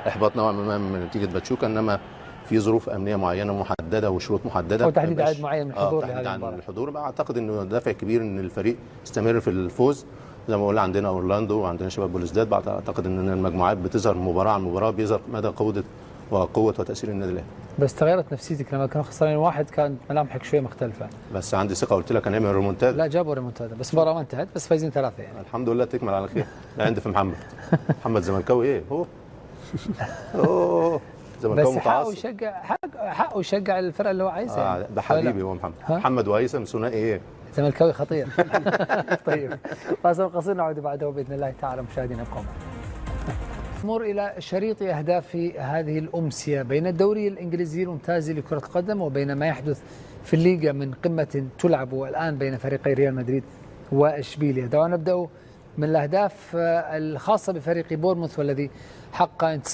احباط نوعا ما من نتيجه باتشوكا، انما في ظروف امنيه معينه محدده وشروط محدده، او تحديد عدد معين من الحضور تحديد لهذه عن المباراه. الحضور. اعتقد انه دافع كبير ان الفريق يستمر في الفوز. زي ما قلنا عندنا اورلاندو وعندنا شباب بوليسداد، اعتقد ان المجموعات بتظهر مباراه عن مباراه، بيظهر مدى قوه وتاثير النادي الاهلي. بس تغيرت نفسيتك لما كانوا خسرانين واحد، كانت ملامحك شوي مختلفه. بس عندي ثقه، قلت لك هنعمل ريمونتادا. لا جابوا ريمونتادا، بس المباراه ما انتهت، بس فايزين 3 يعني. الحمد لله، تكمل على خير. عندي في محمد زملكاوي ايه هو؟ اوه زملكاوي بس حقه متعصب. يشجع، حقه يشجع الفرقه اللي هو عايزها. ده حبيبي هو محمد وهيثم ثنائي ايه؟ زملكاوي خطير. طيب فاصل قصير نعود بعده باذن الله تعالى. مشاهدينا ابقوا معنا. نمر إلى شريط أهداف هذه الأمسية بين الدوري الإنجليزي الممتاز لكرة القدم وبين ما يحدث في الليغا من قمة تلعب الآن بين فريقي ريال مدريد وإشبيليا. دعونا نبدأ من الأهداف الخاصة بفريق بورنموث والذي حقق انتصار